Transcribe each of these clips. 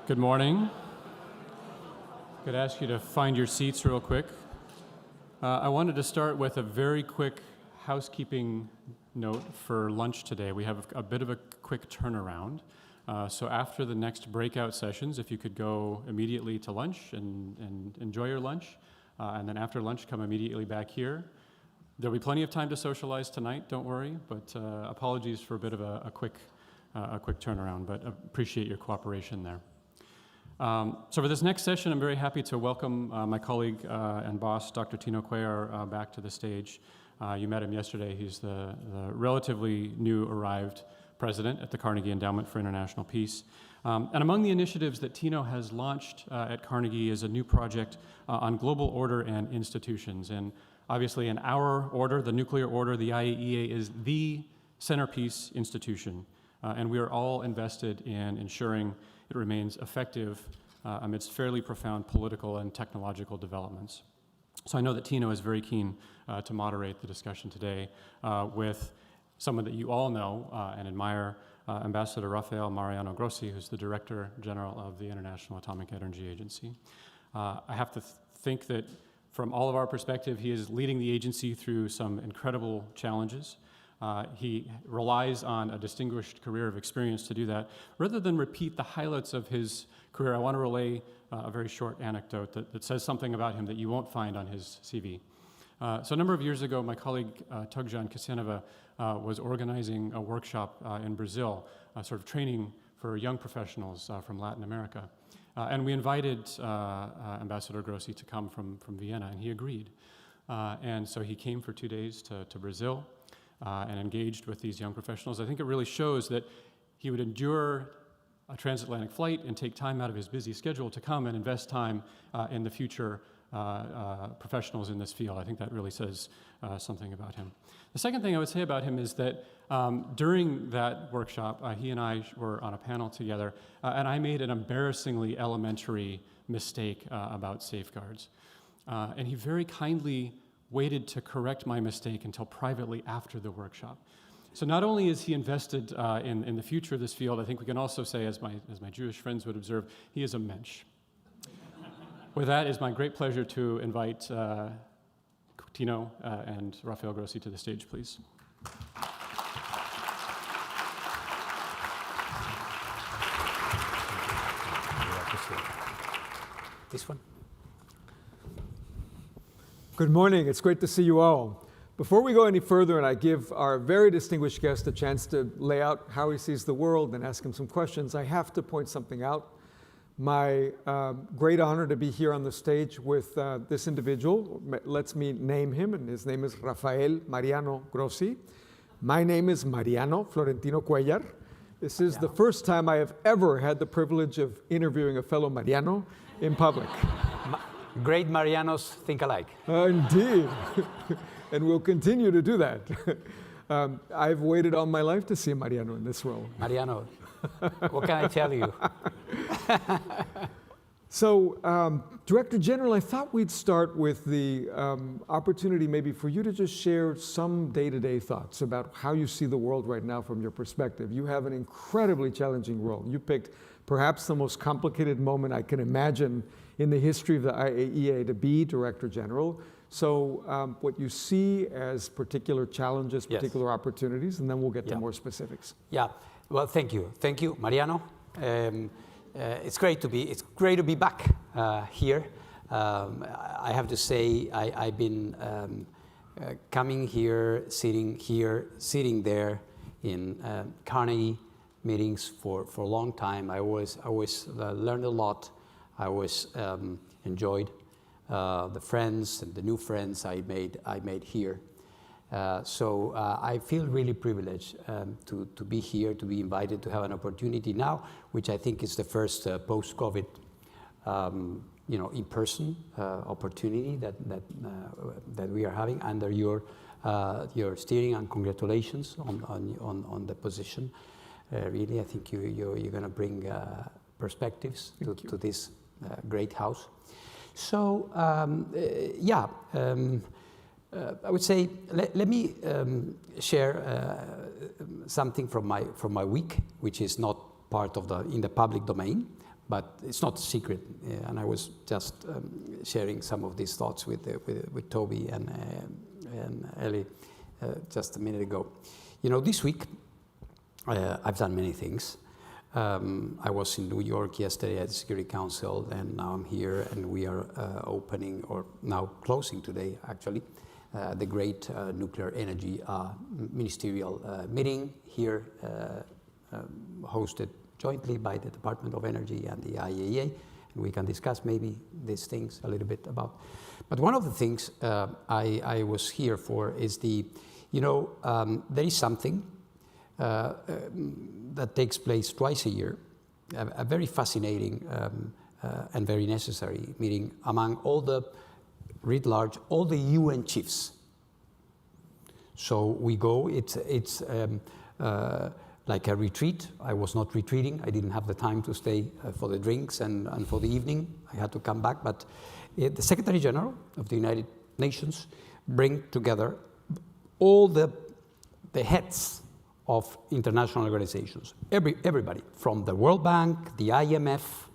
Good morning. Could I ask you to find your seats real quick? I wanted to start with a very quick housekeeping note for lunch today. We have a bit of a quick turnaround. So after the next breakout sessions, if you could go immediately to lunch and enjoy your lunch, and then after lunch come immediately back here. There'll be plenty of time to socialize tonight, don't worry, but apologies for a bit of a quick turnaround, but appreciate your cooperation there. So for this next session, I'm very happy to welcome my colleague and boss, Dr. Tino Cuellar, back to the stage. You met him yesterday. He's the relatively new arrived president at the Carnegie Endowment for International Peace. And among the initiatives that Tino has launched at Carnegie is a new project on global order and institutions. And obviously in our order, the nuclear order, the IAEA is the centerpiece institution. And we are all invested in ensuring it remains effective amidst fairly profound political and technological developments. So I know that Tino is very keen to moderate the discussion today with someone that you all know and admire, Ambassador Rafael Mariano Grossi, who's the Director General of the International Atomic Energy Agency. I have to think that from all of our perspective, he is leading the agency through some incredible challenges. He relies on a distinguished career of experience to do that. Rather than repeat the highlights of his career, I want to relay a very short anecdote that says something about him that you won't find on his CV. So a number of years ago, my colleague Tugjan Casanova was organizing a workshop in Brazil, sort of training for young professionals from Latin America. And we invited Ambassador Grossi to come from Vienna, and he agreed. And so he came for 2 days to Brazil. And engaged with these young professionals. I think it really shows that he would endure a transatlantic flight and take time out of his busy schedule to come and invest time in the future professionals in this field. I think that really says something about him. The second thing I would say about him is that during that workshop, he and I were on a panel together, and I made an embarrassingly elementary mistake about safeguards. And he very kindly waited to correct my mistake until privately after the workshop. So not only is he invested in the future of this field, I think we can also say, as my Jewish friends would observe, he is a mensch. With that, it's my great pleasure to invite Tino and Rafael Grossi to the stage, please. This one. Good morning. It's great to see you all. Before we go any further and I give our very distinguished guest a chance to lay out how he sees the world and ask him some questions, I have to point something out. My great honor to be here on the stage with this individual. Let's me name him, and his name is Rafael Mariano Grossi. My name is Mariano Florentino Cuellar. This is the first time I have ever had the privilege of interviewing a fellow Mariano in public. Great Marianos think alike. Indeed. And we'll continue to do that. I've waited all my life to see Mariano in this role. Mariano, what can I tell you? So, Director General, I thought we'd start with the opportunity maybe for you to just share some day-to-day thoughts about how you see the world right now from your perspective. You have an incredibly challenging role. You picked perhaps the most complicated moment I can imagine in the history of the IAEA to be Director General. So what you see as particular challenges, particular opportunities, and then we'll get to more specifics. Yeah, well, thank you. Thank you, Mariano. It's great to be back here. I have to say, I've been coming here, sitting there in Carnegie meetings for a long time. I always learned a lot. I always enjoyed the friends and the new friends I made here. So I feel really privileged to be here, to be invited, to have an opportunity now, which I think is the first post-COVID, in-person opportunity that we are having under your steering, and congratulations on the position. Really, I think you're going to bring perspectives to this great house. So, I would say let me share something from my week, which is not part of in the public domain, but it's not a secret. And I was just sharing some of these thoughts with Toby and Ellie just a minute ago. You know, this week I've done many things. I was in New York yesterday at the Security Council, and now I'm here, and we are opening, or now closing today, actually, the great nuclear energy ministerial meeting here, hosted jointly by the Department of Energy and the IAEA, and we can discuss maybe these things a little bit about. But one of the things I was here for is there is something that takes place twice a year, a very fascinating and very necessary meeting among all the, writ large, all the UN chiefs. So we go, it's like a retreat. I was not retreating. I didn't have the time to stay for the drinks and for the evening. I had to come back. But the Secretary General of the United Nations bring together all the heads of international organizations, everybody, from the World Bank, the IMF,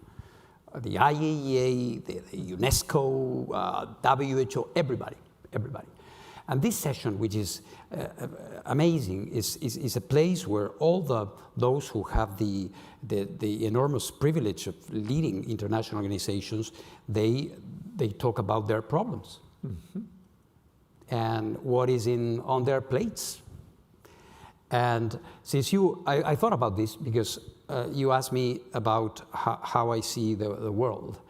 the IAEA, the UNESCO, WHO, everybody. And this session, which is amazing, is a place where all those who have the enormous privilege of leading international organizations, they talk about their problems and what is on their plates. And since I thought about this because you asked me about how I see the world.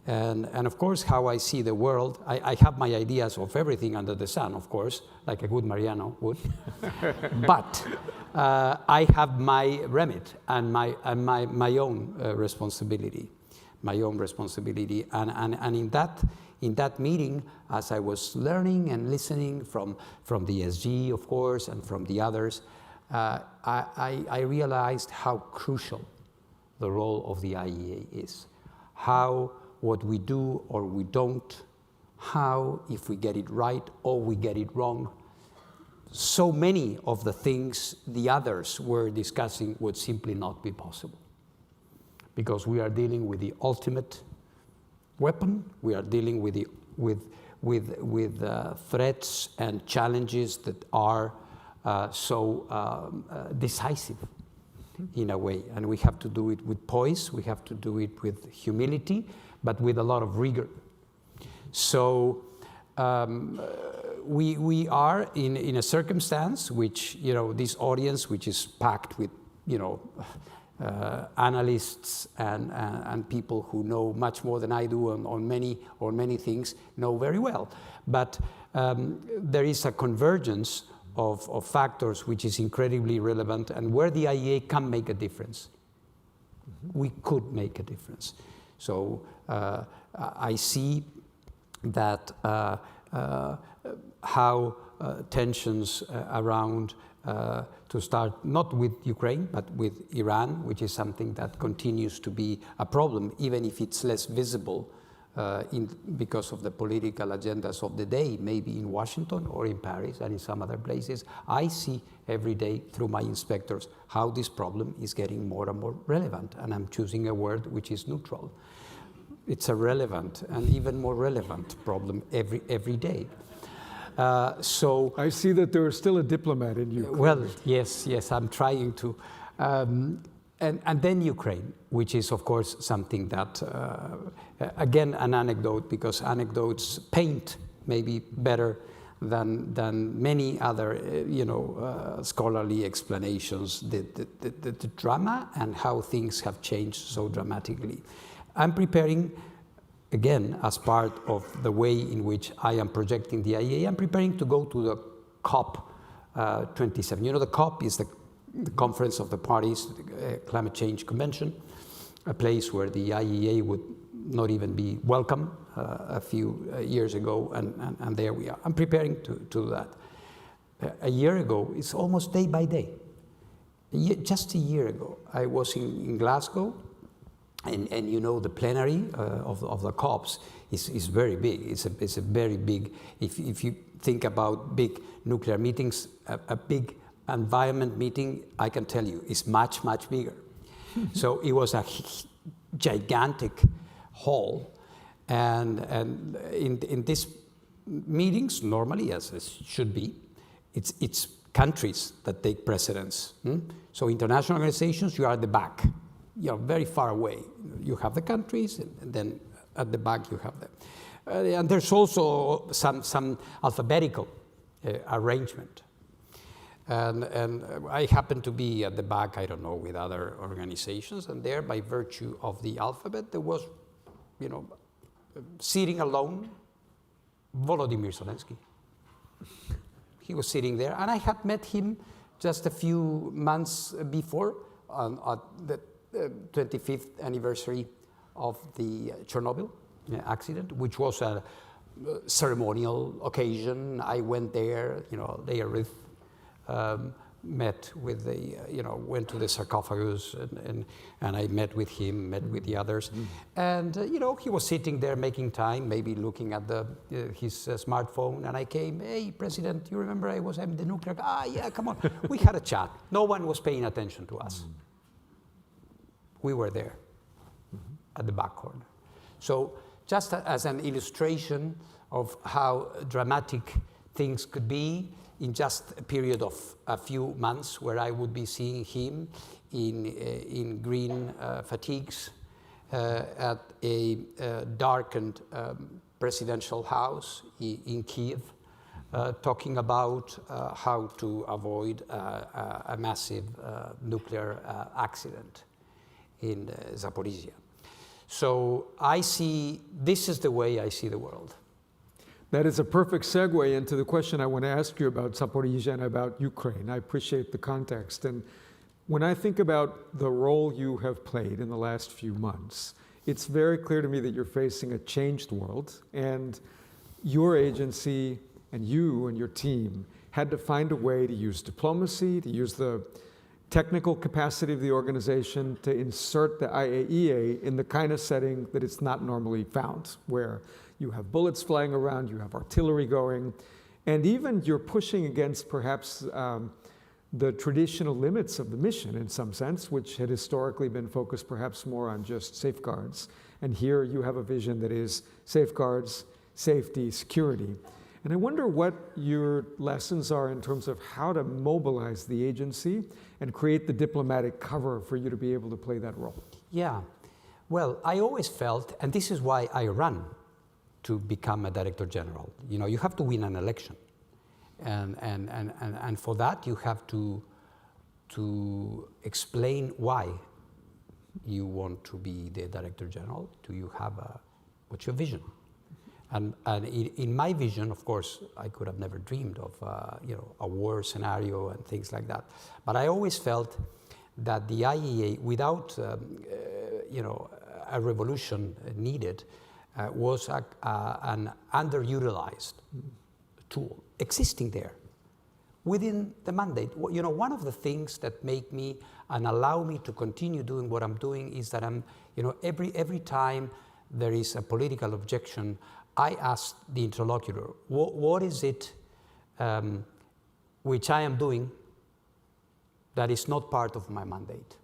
And of course, how I see the world, I have my ideas of everything under the sun, of course, like a good Mariano would. But I have my remit and my own responsibility, And in that meeting, as I was learning and listening from the SG, of course, and from the others, I realized how crucial the role of the IAEA is. How what we do or we don't, how if we get it right or we get it wrong. So many of the things the others were discussing would simply not be possible. Because we are dealing with the ultimate weapon, we are dealing with threats and challenges that are so decisive in a way. And we have to do it with poise, we have to do it with humility, but with a lot of rigor. So we are in a circumstance which, this audience, which is packed with, analysts and people who know much more than I do on many things, know very well. But there is a convergence of factors which is incredibly relevant, and where the IAEA can make a difference. We could make a difference. So I see that how tensions around to start not with Ukraine, but with Iran, which is something that continues to be a problem, even if it's less visible because of the political agendas of the day, maybe in Washington or in Paris and in some other places. I see every day through my inspectors how this problem is getting more and more relevant, and I'm choosing a word which is neutral. It's a relevant and even more relevant problem every day. So I see that there is still a diplomat in you. Well, yes, I'm trying to. And then Ukraine, which is, of course, something that, again, an anecdote, because anecdotes paint maybe better than many other, scholarly explanations, the drama and how things have changed so dramatically. I'm preparing, again, as part of the way in which I am projecting the IAEA, I'm preparing to go to the COP 27. The COP is the Conference of the Parties, the Climate Change Convention, a place where the IAEA would not even be welcome a few years ago, and there we are. I'm preparing to do that. A year ago, it's almost day by day. Just a year ago, I was in Glasgow, and the plenary of the COPs is very big. It's a very big, if you think about big nuclear meetings, a big environment meeting, I can tell you, is much, much bigger. So it was a gigantic hall. And in these meetings, normally, as it should be, it's countries that take precedence. So international organizations, you are at the back. You're very far away. You have the countries, and then at the back you have them. And there's also some alphabetical arrangement. And I happen to be at the back, I don't know, with other organizations, and there, by virtue of the alphabet, there was, sitting alone, Volodymyr Zelensky. He was sitting there, and I had met him just a few months before at the 25th anniversary of the Chernobyl accident, which was a ceremonial occasion. I went there, Leah Rith met with the, went to the sarcophagus, and I met with him, met with the others. And, he was sitting there making time, maybe looking at his smartphone, and I came, hey, President, you remember I'm the nuclear guy? Ah, yeah, come on. We had a chat. No one was paying attention to us. We were there at the back corner. So just as an illustration of how dramatic things could be in just a period of a few months, where I would be seeing him in green fatigues at a darkened presidential house in Kiev, talking about how to avoid a massive nuclear accident in Zaporizhia. So this is the way I see the world. That is a perfect segue into the question I want to ask you about Zaporizhia and about Ukraine. I appreciate the context. And when I think about the role you have played in the last few months, it's very clear to me that you're facing a changed world, and your agency and you and your team had to find a way to use diplomacy, to use the technical capacity of the organization to insert the IAEA in the kind of setting that it's not normally found, where you have bullets flying around, you have artillery going, and even you're pushing against perhaps the traditional limits of the mission in some sense, which had historically been focused perhaps more on just safeguards. And here you have a vision that is safeguards, safety, security. And I wonder what your lessons are in terms of how to mobilize the agency and create the diplomatic cover for you to be able to play that role. Yeah, well, I always felt, and this is why I ran to become a director general. You have to win an election. And for that, you have to explain why you want to be the director general. Do you have what's your vision? And in my vision, of course, I could have never dreamed of a war scenario and things like that. But I always felt that the IAEA, without a revolution needed, was an underutilized tool existing there within the mandate. One of the things that make me and allow me to continue doing what I'm doing is that I'm, every time there is a political objection, I ask the interlocutor, what is it which I am doing that is not part of my mandate?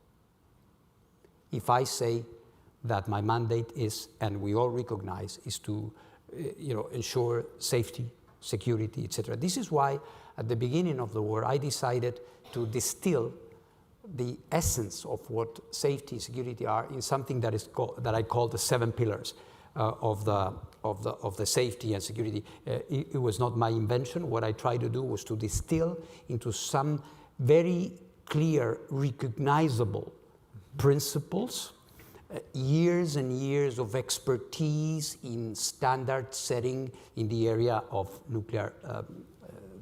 If I say that my mandate is, and we all recognize, is to ensure safety, security, etc. This is why at the beginning of the war I decided to distill the essence of what safety and security are in something that I call the 7 pillars of the safety and security. It was not my invention. What I tried to do was to distill into some very clear, recognizable principles, years and years of expertise in standard setting in the area of nuclear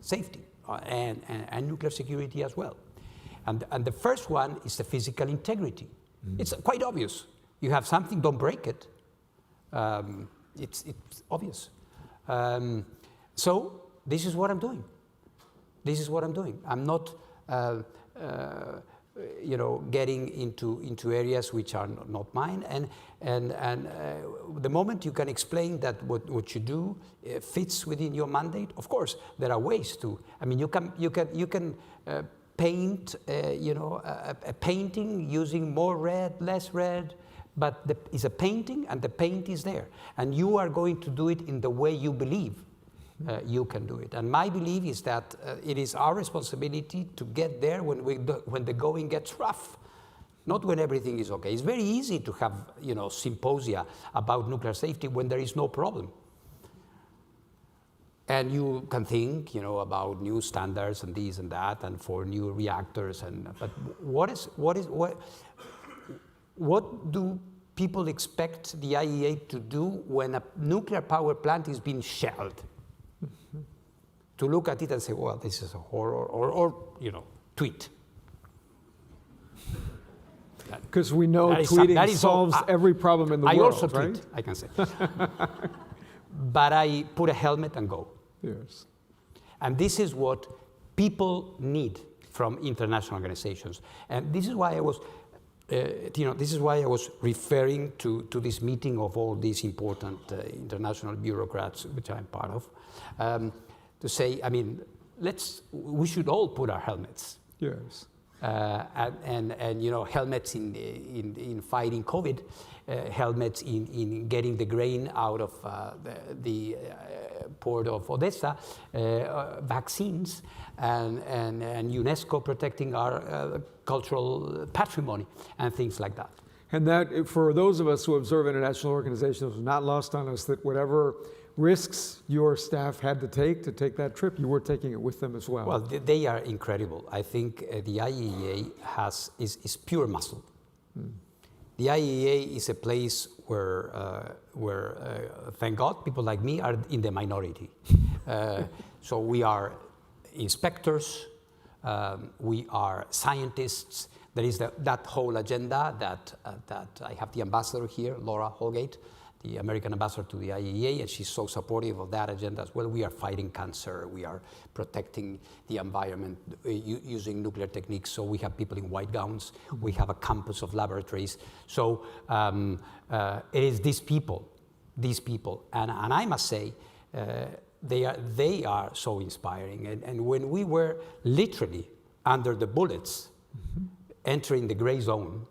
safety and nuclear security as well. And the first one is the physical integrity. It's quite obvious. You have something, don't break it. It's obvious. So this is what I'm doing. This is what I'm doing. I'm not getting into areas which are not mine. And the moment you can explain that what you do fits within your mandate, of course, there are ways to. I mean, you can paint, a painting using more red, less red, but it's a painting, and the paint is there. And you are going to do it in the way you believe you can do it. And my belief is that it is our responsibility to get there when the going gets rough, not when everything is okay. It's very easy to have, symposia about nuclear safety when there is no problem. And you can think, about new standards and this and that, and for new reactors. But what do people expect the IAEA to do when a nuclear power plant is being shelled? To look at it and say, well, this is a horror, or tweet. Because we know tweeting solves every problem in the world, I also right? tweet, I can say. But I put a helmet and go. Yes. And this is what people need from international organizations. And this is why I was, referring to this meeting of all these important international bureaucrats, which I'm part of, to say, we should all put our helmets. Yes. And helmets in fighting COVID, helmets in getting the grain out of the port of Odessa, vaccines, and UNESCO protecting our cultural patrimony and things like that. And that, for those of us who observe international organizations, was not lost on us that whatever risks your staff had to take that trip, you were taking it with them as well. Well, they are incredible. I think the IAEA is pure muscle. The IAEA is a place where thank God, people like me are in the minority. So we are inspectors, we are scientists. There is that whole agenda that I have the ambassador here, Laura Holgate, the American ambassador to the IAEA, and she's so supportive of that agenda as well. We are fighting cancer, we are protecting the environment using nuclear techniques, so we have people in white gowns, we have a campus of laboratories. So it is these people, and I must say, they are so inspiring. And when we were literally under the bullets, entering the gray zone,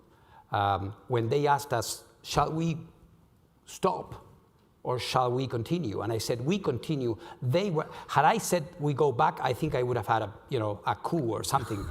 when they asked us, shall we stop or shall we continue? And I said, we continue. Had I said we go back, I think I would have had a coup or something,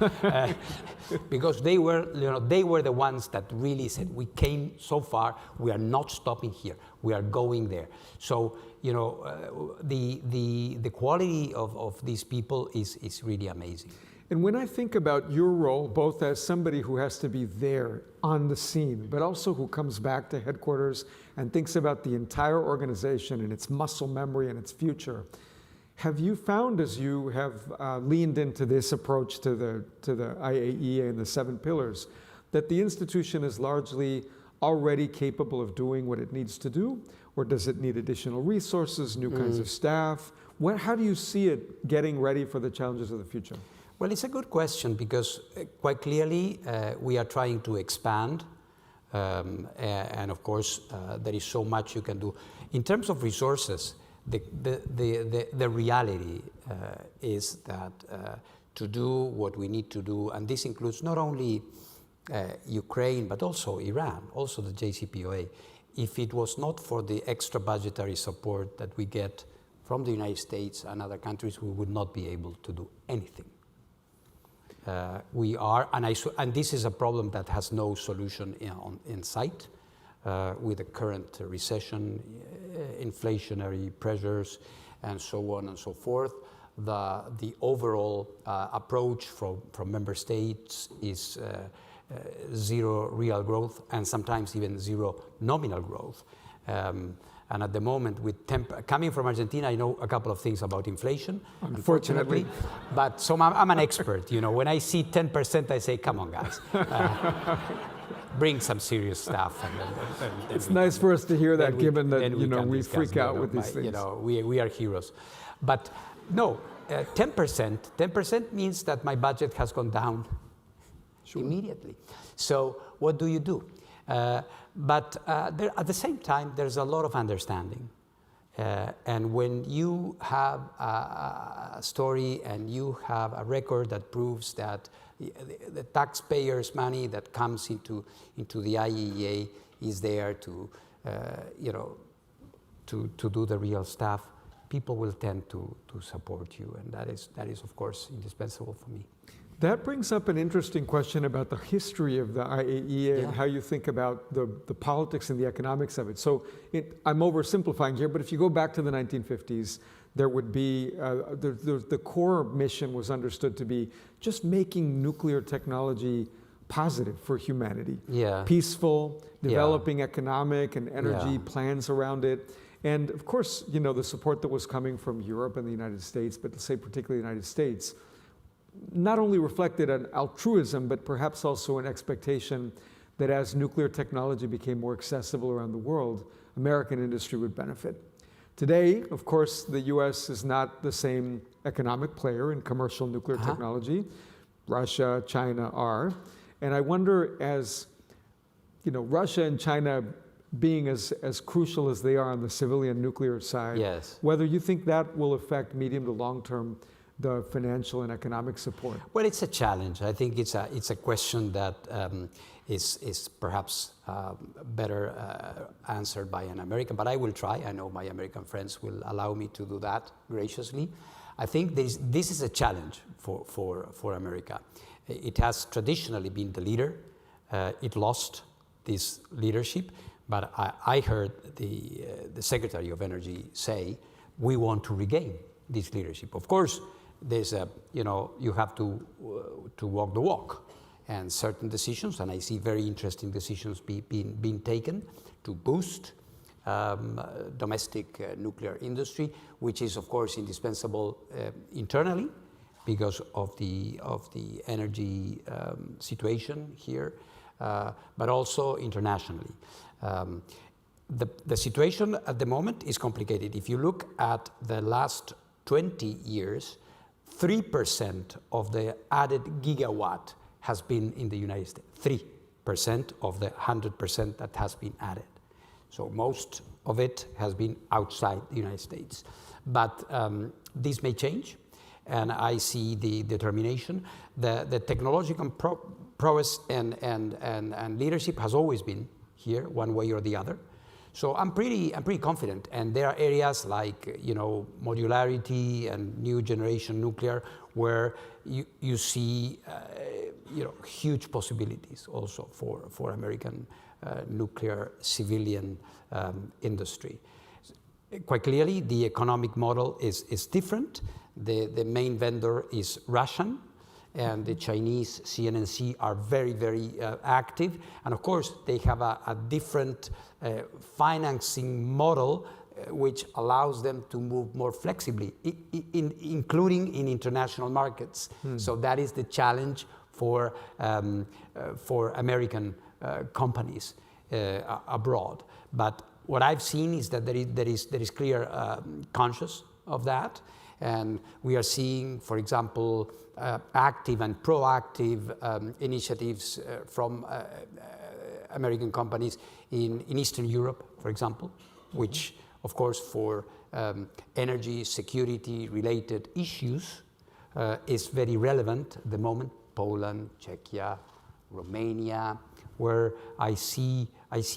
because they were the ones that really said, we came so far, we are not stopping here, we are going there. So the quality of these people is really amazing. And when I think about your role, both as somebody who has to be there on the scene, but also who comes back to headquarters and thinks about the entire organization and its muscle memory and its future, have you found, as you have leaned into this approach to the IAEA and the 7 pillars, that the institution is largely already capable of doing what it needs to do? Or does it need additional resources, new kinds of staff? How do you see it getting ready for the challenges of the future? Well, it's a good question, because quite clearly we are trying to expand, and of course there is so much you can do. In terms of resources, the reality is that to do what we need to do, and this includes not only Ukraine but also Iran, also the JCPOA, if it was not for the extra budgetary support that we get from the United States and other countries, we would not be able to do anything. And this is a problem that has no solution in sight with the current recession, inflationary pressures, and so on and so forth. The overall approach from member states is zero real growth, and sometimes even zero nominal growth. And at the moment, coming from Argentina, I know a couple of things about inflation, unfortunately. But so I'm an expert. When I see 10%, I say, come on, guys. Bring some serious stuff. It's nice for us to hear that, given that we freak out with these things. We are heroes. But no, 10% means that my budget has gone down immediately. So what do you do? But at the same time, there's a lot of understanding. And when you have a story and you have a record that proves that the taxpayers' money that comes into the IAEA is there to, you know, to do the real stuff, people will tend to support you, and that is of course indispensable for me. That brings up an interesting question about the history of the IAEA and Yeah. how you think about the politics and the economics of it. So I'm oversimplifying here, but if you go back to the 1950s, there would be, the core mission was understood to be just making nuclear technology positive for humanity. Yeah. Peaceful, Yeah. developing economic and energy Yeah. plans around it. And of course, you know, the support that was coming from Europe and the United States, but let's say particularly the United States, not only reflected an altruism, but perhaps also an expectation that as nuclear technology became more accessible around the world, American industry would benefit. Today, of course, the US is not the same economic player in commercial nuclear technology. Russia, China are. And I wonder, as you know, Russia and China being as crucial as they are on the civilian nuclear side, Yes. whether you think that will affect medium to long term the financial and economic support. Well, it's a challenge. I think it's a question that is perhaps better answered by an American, but I will try. I know my American friends will allow me to do that graciously. I think this is a challenge for America. It has traditionally been the leader. It lost this leadership, but I heard the Secretary of Energy say, we want to regain this leadership. Of course, there's a, you know, you have to walk the walk, and certain decisions, and I see very interesting decisions being taken to boost domestic nuclear industry, which is of course indispensable internally because of the energy situation here, but also internationally. The situation at the moment is complicated. If you look at the last 20 years, 3% of the added gigawatt has been in the United States. 3% of the 100% that has been added. So most of it has been outside the United States. But this may change, and I see the determination. The technological prowess and leadership has always been here, one way or the other. So I'm pretty confident, and there are areas like, you know, modularity and new generation nuclear where you see you know, huge possibilities also for American nuclear civilian industry. Quite clearly, the economic model is different. The main vendor is Russian, and the Chinese CNNC are very active. And of course, they have a different financing model which allows them to move more flexibly, including in international markets. So that is the challenge for American companies abroad. But what I've seen is that there is clear conscious of that. And we are seeing, for example, active and proactive initiatives from American companies in Eastern Europe, for example, which, of course, for energy security related issues is very relevant at the moment. Poland, Czechia, Romania, where I see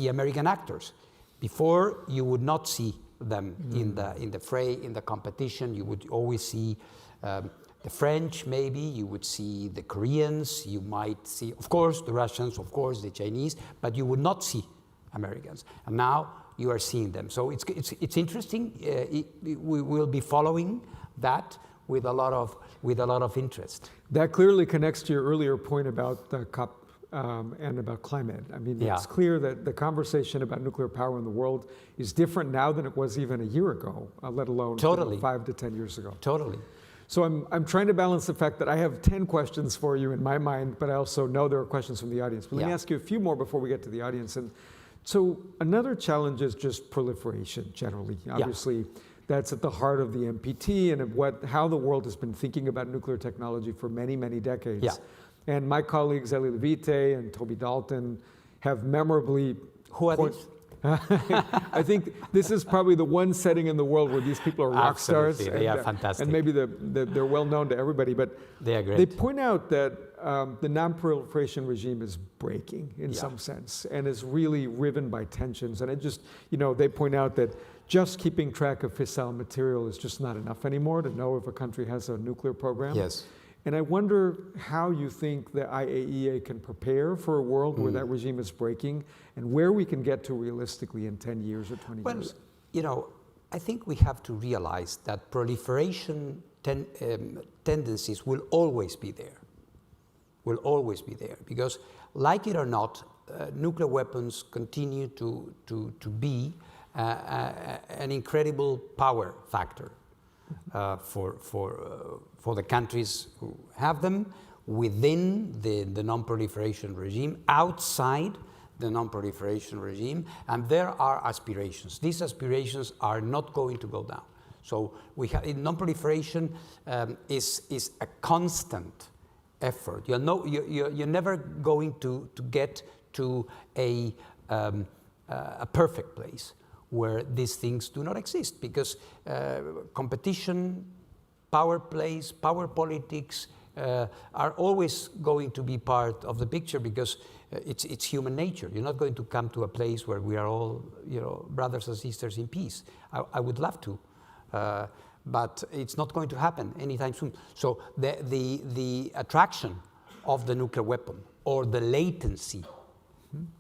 American actors. Before, you would not see them in the fray, in the competition. You would always see the French, maybe, you would see the Koreans, you might see, of course, the Russians, of course, the Chinese, but you would not see Americans. And now you are seeing them. So it's interesting. We will be following that with a lot of interest. That clearly connects to your earlier point about the COP and about climate. I mean, Yeah. It's clear that the conversation about nuclear power in the world is different now than it was even a year ago, let alone Totally. 5 to 10 years ago. Totally. So I'm trying to balance the fact that I have 10 questions for you in my mind, but I also know there are questions from the audience. But let me Yeah. ask you a few more before we get to the audience. And so another challenge is just proliferation generally. Obviously, that's at the heart of the NPT and of how the world has been thinking about nuclear technology for many, many decades. Yeah. And my colleagues, Eli Levite and Toby Dalton, have memorably... Who are these? I think this is probably the one setting in the world where these people are rock stars. Absolutely, they are fantastic. And maybe they're well known to everybody, but They are great. they point out that the non-proliferation regime is breaking in Yeah. some sense and is really riven by tensions. And it just, they point out that just keeping track of fissile material is just not enough anymore to know if a country has a nuclear program. Yes. And I wonder how you think the IAEA can prepare for a world where that regime is breaking and where we can get to realistically in 10 years or 20 years. Well, I think we have to realize that proliferation tendencies will always be there. Will always be there because, like it or not, nuclear weapons continue to be an incredible power factor for the countries who have them within the non-proliferation regime, outside the non-proliferation regime, and there are aspirations. These aspirations are not going to go down. So non-proliferation is a constant effort. You're never going to get to a perfect place where these things do not exist, because competition, power plays, power politics are always going to be part of the picture, because it's human nature. You're not going to come to a place where we are all, brothers and sisters in peace. I would love to, but it's not going to happen anytime soon. So the attraction of the nuclear weapon, or the latency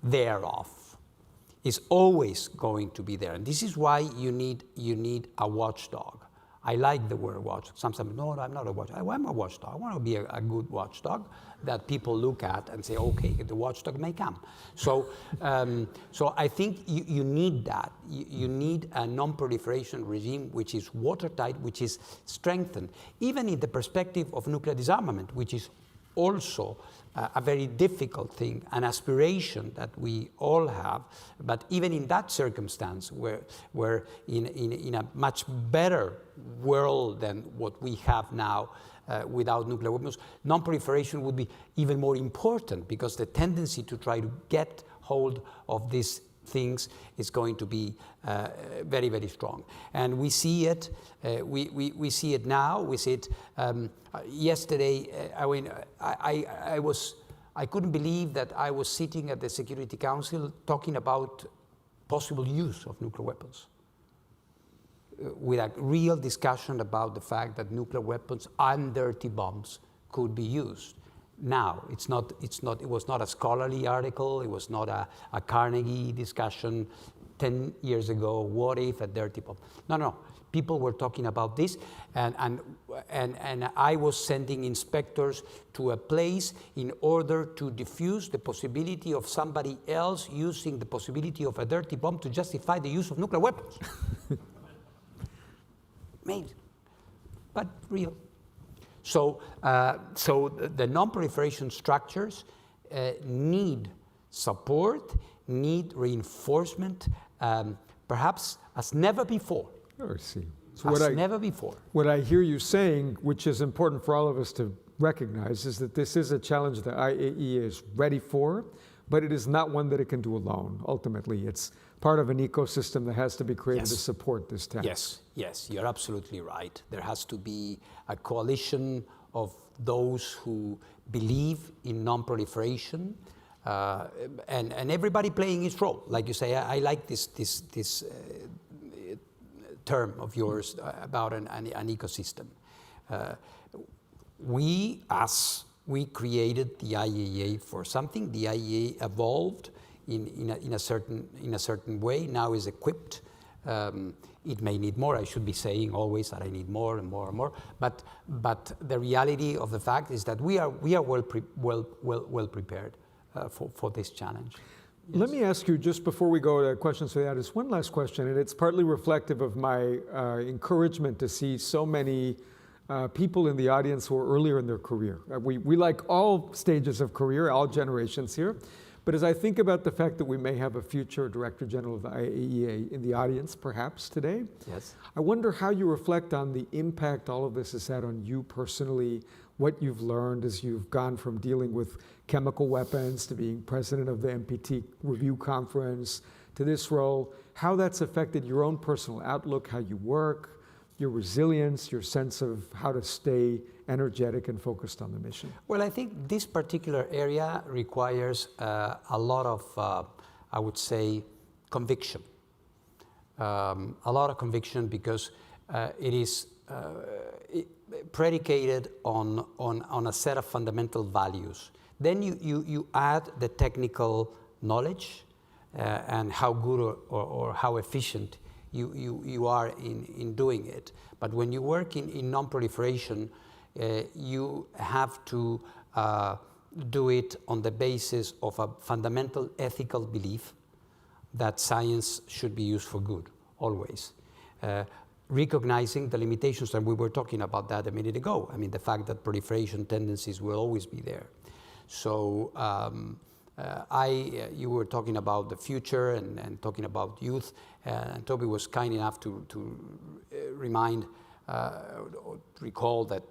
thereof, is always going to be there. And this is why you need a watchdog. I like the word watchdog. Sometimes, no, I'm not a watchdog. I'm a watchdog. I want to be a good watchdog that people look at and say, okay, the watchdog may come. So I think you need that. You need a non-proliferation regime which is watertight, which is strengthened, even in the perspective of nuclear disarmament, which is also a very difficult thing, an aspiration that we all have. But even in that circumstance, where in a much better world than what we have now without nuclear weapons, non-proliferation would be even more important, because the tendency to try to get hold of these things is going to be very, very strong. And we see it, we see it now, we see it yesterday. I couldn't believe that I was sitting at the Security Council talking about possible use of nuclear weapons, with a real discussion about the fact that nuclear weapons and dirty bombs could be used. Now, it was not a scholarly article, it was not a Carnegie discussion 10 years ago, what if a dirty bomb? No. People were talking about this, and I was sending inspectors to a place in order to diffuse the possibility of somebody else using the possibility of a dirty bomb to justify the use of nuclear weapons. Made, but real. So the non-proliferation structures need support, need reinforcement, perhaps as never before. I see. So never before. What I hear you saying, which is important for all of us to recognize, is that this is a challenge that IAEA is ready for, but it is not one that it can do alone. Ultimately, it's part of an ecosystem that has to be created to support this task. Yes, you're absolutely right. There has to be a coalition of those who believe in non-proliferation, and everybody playing its role. Like you say, I like this term of yours about an ecosystem. We created the IAEA for something. The IAEA evolved in a certain way. Now is equipped. It may need more. I should be saying always that I need more and more and more. But the reality of the fact is that we are well prepared for this challenge. Yes. Let me ask you, just before we go to questions for the audience, one last question, and it's partly reflective of my encouragement to see so many people in the audience who are earlier in their career. We like all stages of career, all generations here, But as I think about the fact that we may have a future Director General of the IAEA in the audience, perhaps today, Yes. I wonder how you reflect on the impact all of this has had on you personally, what you've learned as you've gone from dealing with chemical weapons to being president of the NPT Review Conference to this role, how that's affected your own personal outlook, how you work, your resilience, your sense of how to stay energetic and focused on the mission. Well, I think this particular area requires a lot of, I would say, conviction. A lot of conviction because it is predicated on a set of fundamental values. Then you add the technical knowledge and how good or how efficient you are in doing it. But when you work in non-proliferation, you have to do it on the basis of a fundamental ethical belief that science should be used for good, always. Recognizing the limitations, and we were talking about that a minute ago. I mean, the fact that proliferation tendencies will always be there. So you were talking about the future and talking about youth, and Toby was kind enough to recall that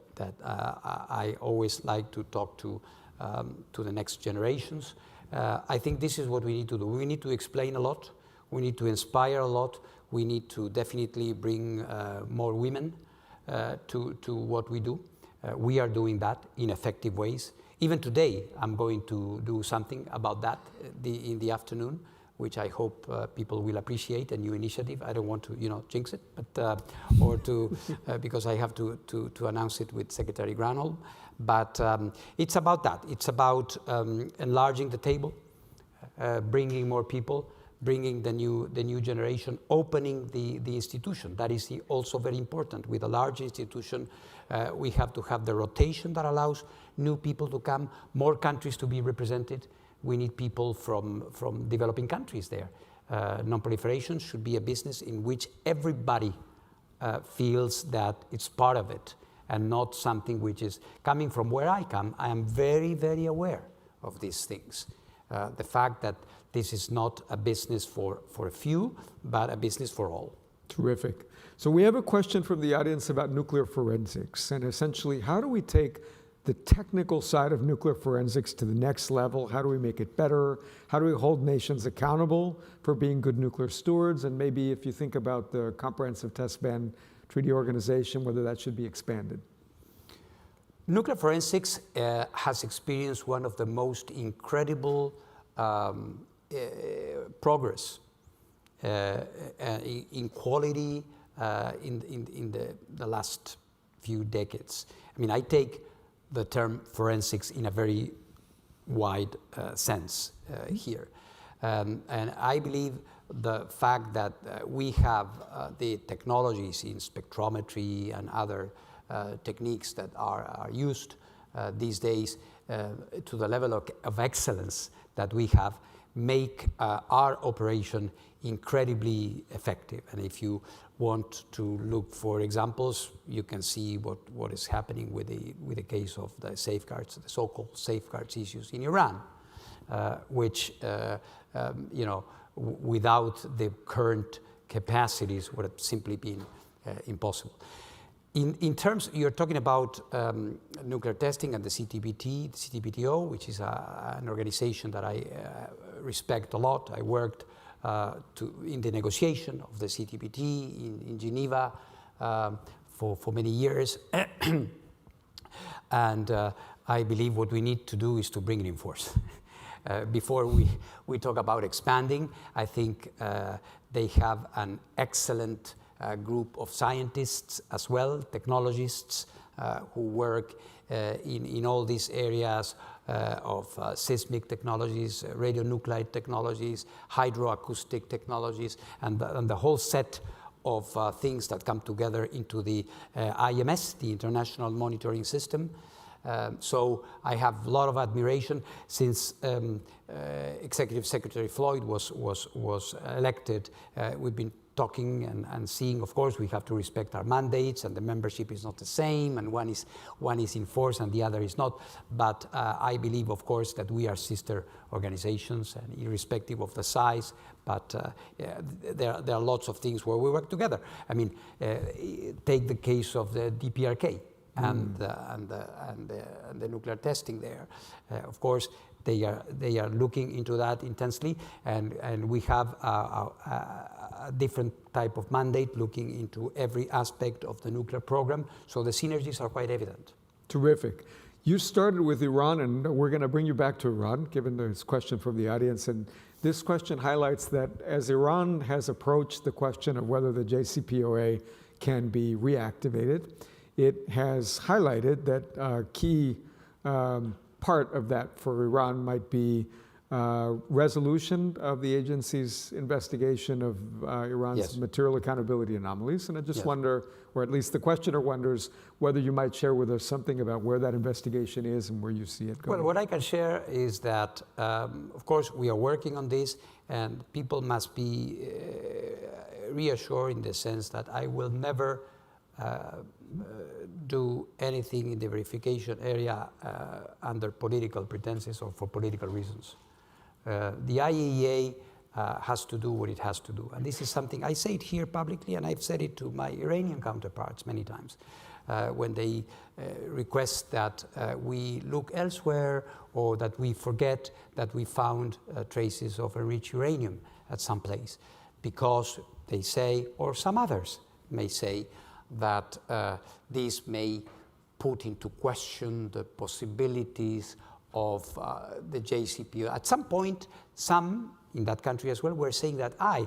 I always like to talk to the next generations. I think this is what we need to do. We need to explain a lot. We need to inspire a lot. We need to definitely bring more women to what we do. We are doing that in effective ways. Even today, I'm going to do something about that in the afternoon, which I hope people will appreciate, a new initiative. I don't want to, jinx it, but or to because I have to announce it with Secretary Granholm. But it's about that. It's about enlarging the table, bringing more people, bringing the new generation, opening the institution. That is also very important. With a large institution, we have to have the rotation that allows new people to come, more countries to be represented. We need people from developing countries there. Non-proliferation should be a business in which everybody feels that it's part of it and not something which is coming from where I come. I am very, very aware of these things. The fact that this is not a business for a few, but a business for all. Terrific. So we have a question from the audience about nuclear forensics, and essentially, how do we take the technical side of nuclear forensics to the next level? How do we make it better? How do we hold nations accountable for being good nuclear stewards? And maybe if you think about the Comprehensive Test Ban Treaty Organization, whether that should be expanded. Nuclear forensics has experienced one of the most incredible progress in quality in the last few decades. I mean, I take the term forensics in a very wide sense here. And I believe the fact that we have the technologies in spectrometry and other techniques that are used these days to the level of excellence that we have make our operation incredibly effective. And if you want to look for examples, you can see what is happening with the case of the safeguards, the so-called safeguards issues in Iran, which without the current capacities would have simply been impossible. In terms, you're talking about nuclear testing and the CTBTO, which is an organization that I respect a lot. I worked in the negotiation of the CTBT in Geneva for many years. And I believe what we need to do is to bring it in force. Before we talk about expanding, I think they have an excellent group of scientists as well, technologists who work in all these areas of seismic technologies, radionuclide technologies, hydroacoustic technologies, and the whole set of things that come together into the IMS, the International Monitoring System. So I have a lot of admiration since Executive Secretary Floyd was elected. We've been talking and seeing. Of course, we have to respect our mandates, and the membership is not the same, and one is in force and the other is not. But I believe, of course, that we are sister organizations, and irrespective of the size. But there are lots of things where we work together. I mean, take the case of the DPRK. And the nuclear testing there. Of course, they are looking into that intensely, and we have a different type of mandate looking into every aspect of the nuclear program. So the synergies are quite evident. Terrific. You started with Iran, and we're going to bring you back to Iran, given this question from the audience. And this question highlights that as Iran has approached the question of whether the JCPOA can be reactivated, it has highlighted that a key part of that for Iran might be resolution of the agency's investigation of Iran's material accountability anomalies. And I just wonder, or at least the questioner wonders, whether you might share with us something about where that investigation is and where you see it going. Well, what I can share is that, of course, we are working on this, and people must be reassured in the sense that I will never do anything in the verification area under political pretenses or for political reasons. The IAEA has to do what it has to do. And this is something, I say it here publicly, and I've said it to my Iranian counterparts many times, when they request that we look elsewhere or that we forget that we found traces of enriched uranium at some place, because they say, or some others may say, that this may put into question the possibilities of the JCPOA. At some point, some in that country as well were saying that I,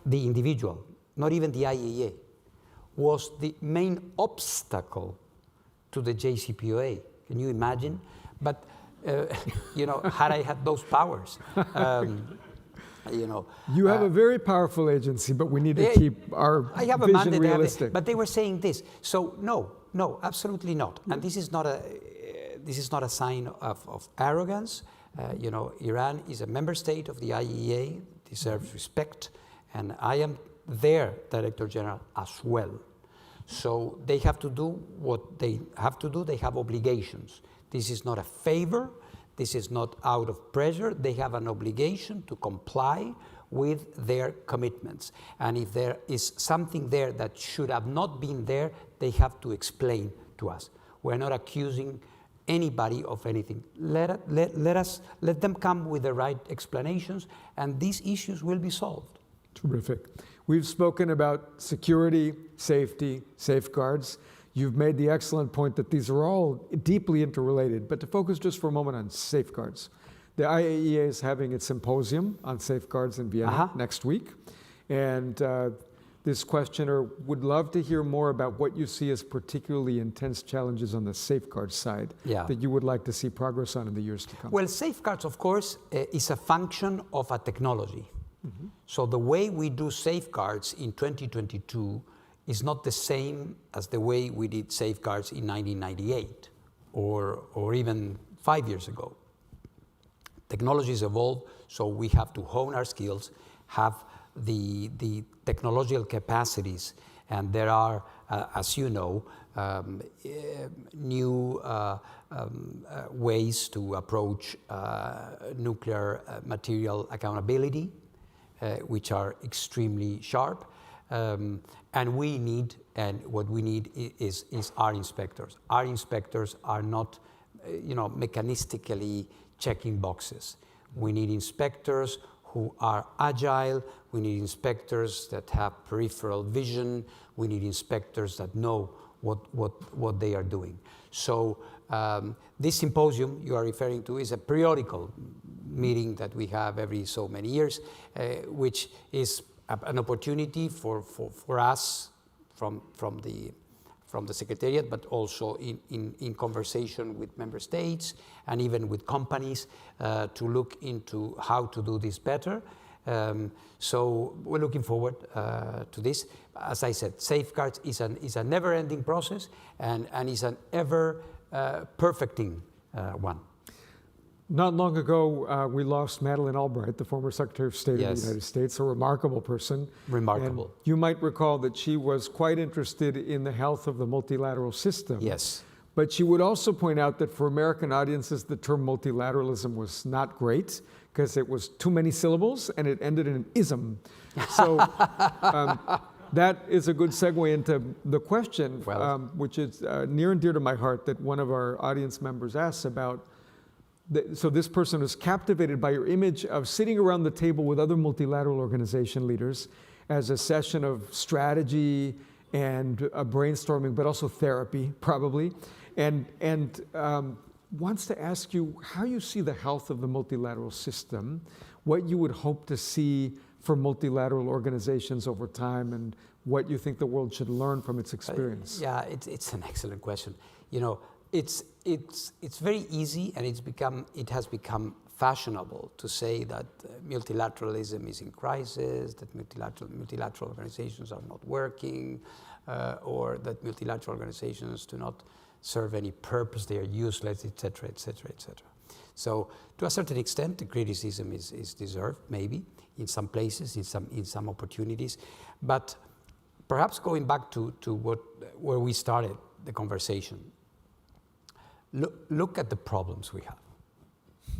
the individual, not even the IAEA, was the main obstacle to the JCPOA. Can you imagine? But, had I had those powers, You have a very powerful agency, but we need to keep our vision realistic. But they were saying this. So no, absolutely not. And this is not a sign of arrogance. Iran is a member state of the IAEA, deserves respect, and I am their Director General as well. So they have to do what they have to do. They have obligations. This is not a favor. This is not out of pressure. They have an obligation to comply with their commitments. And if there is something there that should have not been there, they have to explain to us. We're not accusing anybody of anything. Let them come with the right explanations, and these issues will be solved. Terrific. We've spoken about security, safety, safeguards. You've made the excellent point that these are all deeply interrelated, but to focus just for a moment on safeguards. The IAEA is having its symposium on safeguards in Vienna next week, and this questioner would love to hear more about what you see as particularly intense challenges on the safeguards side that you would like to see progress on in the years to come. Well, safeguards, of course, is a function of a technology. Mm-hmm. So the way we do safeguards in 2022 is not the same as the way we did safeguards in 1998 or even 5 years ago. Technologies evolve, so we have to hone our skills, have the technological capacities, and there are, as you know, new ways to approach nuclear material accountability, which are extremely sharp. And what we need is our inspectors. Our inspectors are not, mechanistically checking boxes. We need inspectors who are agile. We need inspectors that have peripheral vision. We need inspectors that know what they are doing. So this symposium you are referring to is a periodical meeting that we have every so many years, which is an opportunity for us from the Secretariat, but also in conversation with member states and even with companies to look into how to do this better. So we're looking forward to this. As I said, safeguards is a never-ending process and is an ever perfecting one. Not long ago, we lost Madeleine Albright, the former Secretary of State of the United States, a remarkable person. Remarkable. And you might recall that she was quite interested in the health of the multilateral system. Yes. But she would also point out that for American audiences, the term multilateralism was not great because it was too many syllables and it ended in an ism. So that is a good segue into the question, which is near and dear to my heart, that one of our audience members asks about. So this person was captivated by your image of sitting around the table with other multilateral organization leaders as a session of strategy and brainstorming, but also therapy, probably, and wants to ask you how you see the health of the multilateral system, what you would hope to see for multilateral organizations over time, and what you think the world should learn from its experience. Yeah, it's an excellent question. You know, it's very easy, and it has become fashionable to say that multilateralism is in crisis, that multilateral organizations are not working, or that multilateral organizations do not serve any purpose, they are useless, etc., etc., etc. So, to a certain extent, the criticism is deserved, maybe in some places, in some opportunities, but perhaps going back to where we started the conversation. Look at the problems we have.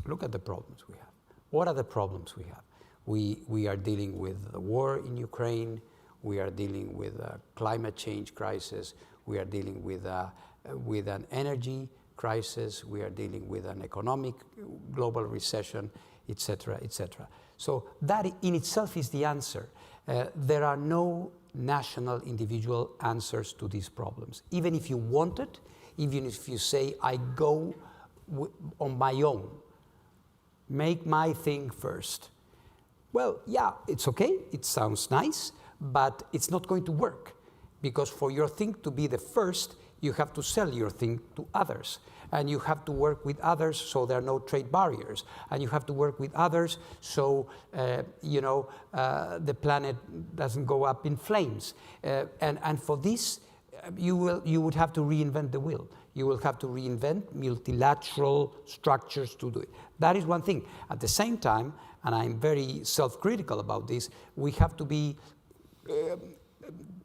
Look at the problems we have. What are the problems we have? We are dealing with the war in Ukraine. We are dealing with a climate change crisis. We are dealing with an energy crisis. We are dealing with an economic global recession, etc., etc. So that in itself is the answer. There are no national, individual answers to these problems. Even if you want it, even if you say, I go on my own, make my thing first. Well, yeah, it's okay, it sounds nice, but it's not going to work. Because for your thing to be the first, you have to sell your thing to others. And you have to work with others so there are no trade barriers. And you have to work with others so, the planet doesn't go up in flames. And for this, you would have to reinvent the wheel. You will have to reinvent multilateral structures to do it. That is one thing. At the same time, and I'm very self-critical about this, we have to be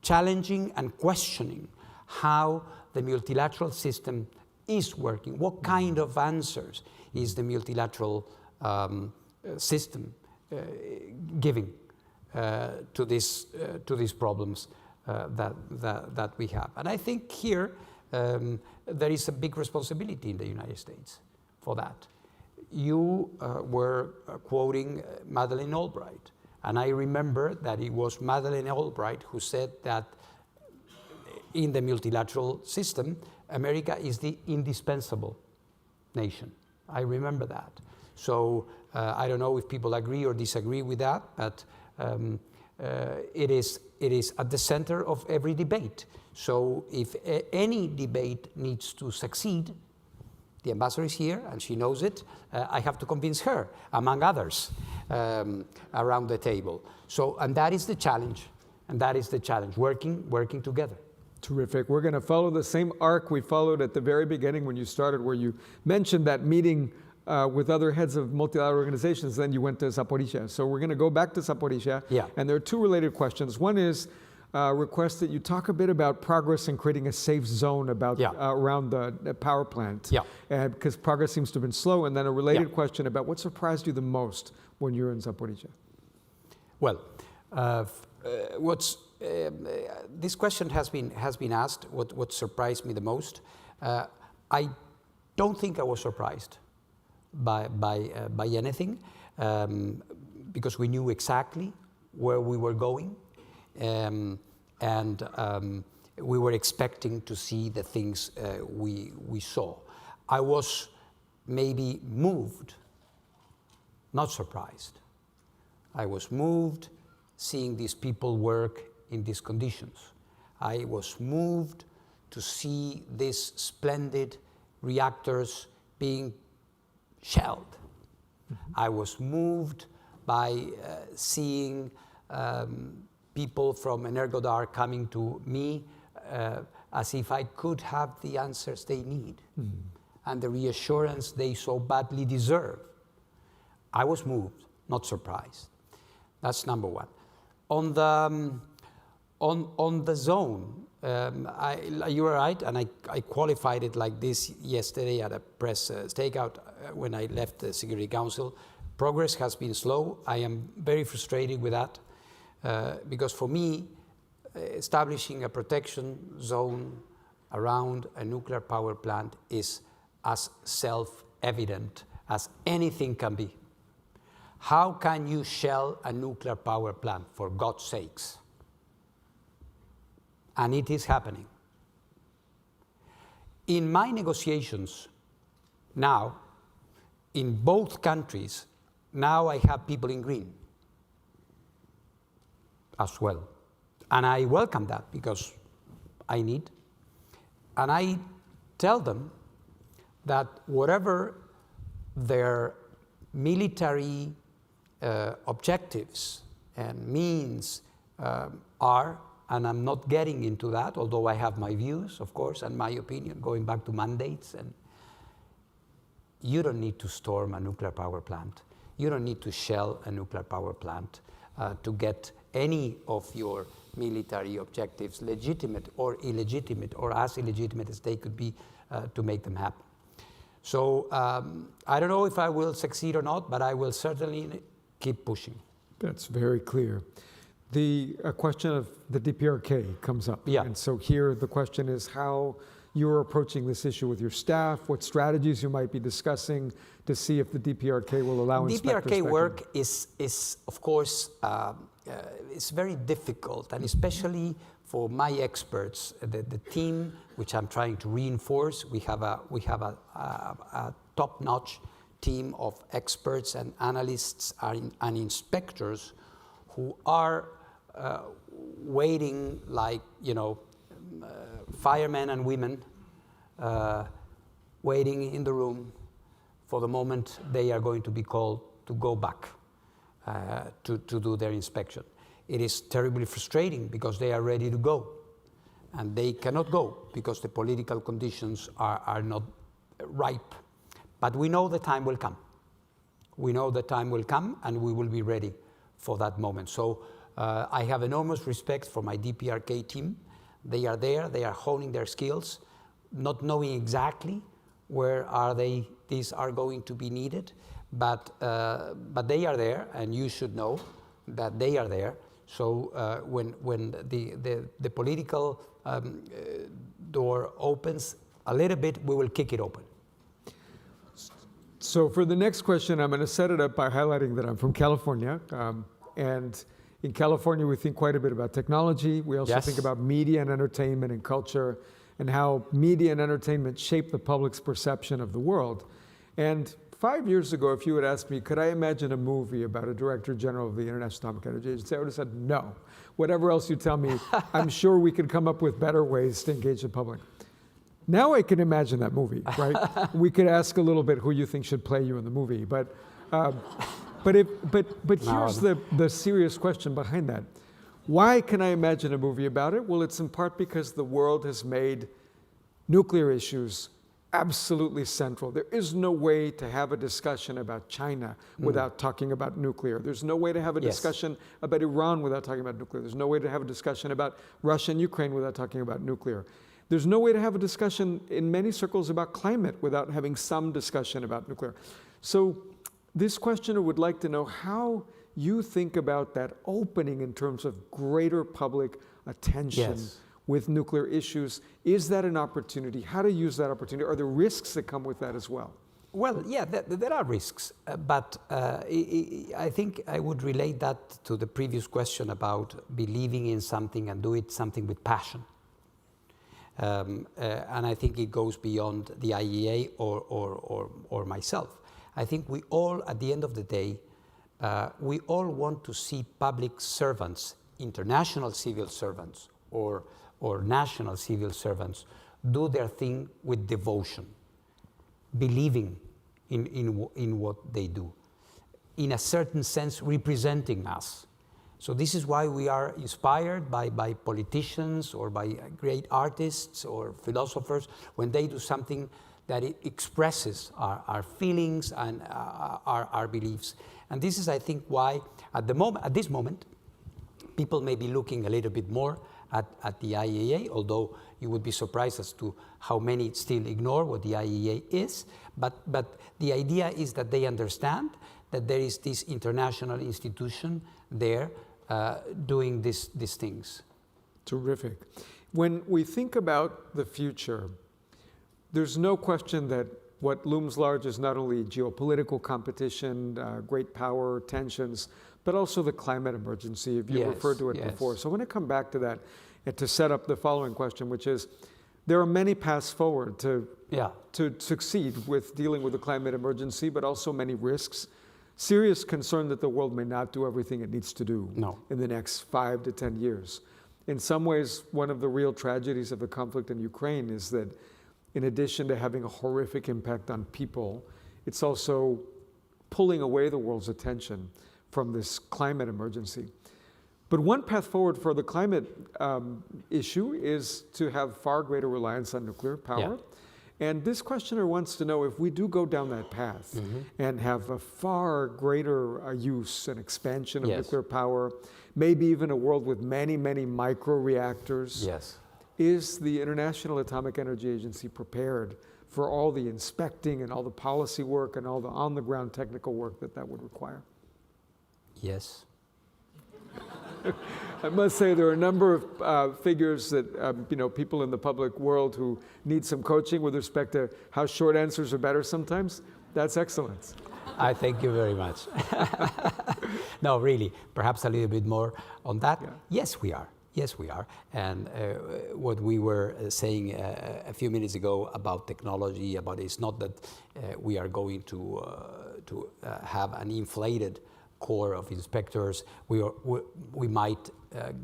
challenging and questioning how the multilateral system is working. What kind of answers is the multilateral system giving to these problems that we have? And I think here there is a big responsibility in the United States for that. You were quoting Madeleine Albright, and I remember that it was Madeleine Albright who said that in the multilateral system, America is the indispensable nation. I remember that. So I don't know if people agree or disagree with that, but it is at the center of every debate. So if any debate needs to succeed, the ambassador is here and she knows it, I have to convince her, among others, around the table. So, and that is the challenge, working together. Terrific. We're going to follow the same arc we followed at the very beginning when you started, where you mentioned that meeting with other heads of multilateral organizations, then you went to Zaporizhia. So we're going to go back to Zaporizhia. Yeah. And there are two related questions. One is a request that you talk a bit about progress in creating a safe zone around the power plant. Yeah. Because progress seems to have been slow. And then a related question about what surprised you the most when you were in Zaporizhia. Well, this question has been asked. What surprised me the most? I don't think I was surprised by anything, because we knew exactly where we were going, and we were expecting to see the things we saw. I was maybe moved, not surprised. I was moved seeing these people work in these conditions. I was moved to see these splendid reactors being shelled. Mm-hmm. I was moved by seeing people from Energodar coming to me as if I could have the answers they need and the reassurance they so badly deserve. I was moved, not surprised. That's number one. On the zone, you were right, and I qualified it like this yesterday at a press stakeout when I left the Security Council. Progress has been slow. I am very frustrated with that because for me, establishing a protection zone around a nuclear power plant is as self-evident as anything can be. How can you shell a nuclear power plant, for God's sakes? And it is happening. In my negotiations now, in both countries, now I have people in green as well. And I welcome that because I need. And I tell them that whatever their military objectives and means are, and I'm not getting into that, although I have my views, of course, and my opinion, going back to mandates. And you don't need to storm a nuclear power plant. You don't need to shell a nuclear power plant to get any of your military objectives, legitimate or illegitimate, or as illegitimate as they could be, to make them happen. So I don't know if I will succeed or not, but I will certainly keep pushing. That's very clear. The question of the DPRK comes up. Yeah. And so here the question is how you're approaching this issue with your staff, what strategies you might be discussing to see if the DPRK will allow inspectors. DPRK work is of course, it's very difficult, and especially for my experts, the team which I'm trying to reinforce. We have a top-notch team of experts and analysts and inspectors who are waiting like, firemen and women waiting in the room for the moment they are going to be called to go back to do their inspection. It is terribly frustrating because they are ready to go and they cannot go because the political conditions are not ripe. But we know the time will come. We know the time will come and we will be ready for that moment. So I have enormous respect for my DPRK team. They are there, they are honing their skills, not knowing exactly where these are going to be needed, but they are there, and you should know that they are there. So when the political door opens a little bit, we will kick it open. So for the next question, I'm going to set it up by highlighting that I'm from California, and in California, we think quite a bit about technology. We also think about media and entertainment and culture, and how media and entertainment shape the public's perception of the world. And 5 years ago, if you had asked me, could I imagine a movie about a director general of the International Atomic Energy Agency, I would have said no. Whatever else you tell me, I'm sure we could come up with better ways to engage the public. Now I can imagine that movie, right? We could ask a little bit who you think should play you in the movie, but here's the serious question behind that. Why can I imagine a movie about it? Well, it's in part because the world has made nuclear issues absolutely central. There is no way to have a discussion about China without talking about nuclear. There's no way to have a discussion about Iran without talking about nuclear. There's no way to have a discussion about Russia and Ukraine without talking about nuclear. There's no way to have a discussion in many circles about climate without having some discussion about nuclear. So this questioner would like to know how you think about that opening in terms of greater public attention with nuclear issues. Is that an opportunity? How to use that opportunity? Are there risks that come with that as well? Well, yeah, there are risks, but I think I would relate that to the previous question about believing in something and doing something with passion. And I think it goes beyond the IAEA or myself. I think we all, at the end of the day, we all want to see public servants, international civil servants or national civil servants, do their thing with devotion, believing in what they do, in a certain sense representing us, So this is why we are inspired by politicians or by great artists or philosophers when they do something that it expresses our feelings and our beliefs. And this is, I think, why at this moment, people may be looking a little bit more at the IAEA, although you would be surprised as to how many still ignore what the IAEA is. But the idea is that they understand that there is this international institution there doing these things. Terrific. When we think about the future, there's no question that what looms large is not only geopolitical competition, great power, tensions, but also the climate emergency. You referred to it before. So I want to come back to that and to set up the following question, which is, there are many paths forward to succeed with dealing with the climate emergency, but also many risks. Serious concern that the world may not do everything it needs to do in the next 5 to 10 years. In some ways, one of the real tragedies of the conflict in Ukraine is that in addition to having a horrific impact on people, it's also pulling away the world's attention from this climate emergency. But one path forward for the climate issue is to have far greater reliance on nuclear power. And this questioner wants to know, if we do go down that path and have a far greater use and expansion of nuclear power, maybe even a world with many, many micro-reactors, is the International Atomic Energy Agency prepared for all the inspecting and all the policy work and all the on-the-ground technical work that would require? Yes. I must say there are a number of figures that, people in the public world who need some coaching with respect to how short answers are better sometimes. That's excellent. I thank you very much. No, really, perhaps a little bit more on that. Yes, we are. Yes, we are. And what we were saying a few minutes ago about technology, it's not that we are going to have an inflated core of inspectors. We might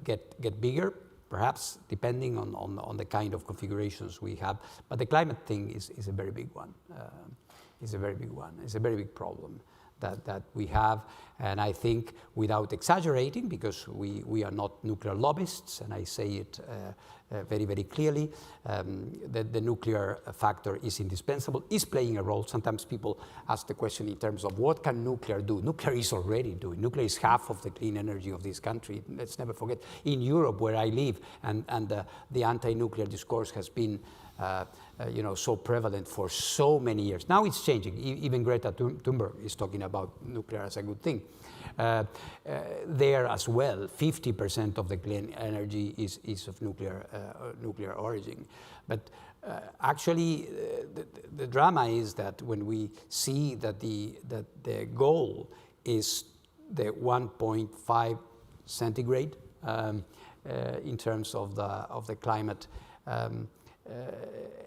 get bigger, perhaps, depending on the kind of configurations we have. But the climate thing is a very big one. It's a very big one. It's a very big problem that we have. And I think, without exaggerating, because we are not nuclear lobbyists, and I say it very, very clearly, that the nuclear factor is indispensable, is playing a role. Sometimes people ask the question in terms of what can nuclear do? Nuclear is already doing. Nuclear is half of the clean energy of this country. Let's never forget. In Europe, where I live, and the anti-nuclear discourse has been so prevalent for so many years. Now it's changing. Even Greta Thunberg is talking about nuclear as a good thing. There as well, 50% of the clean energy is of nuclear origin. But actually, the drama is that when we see that the goal is the 1.5 centigrade in terms of the climate.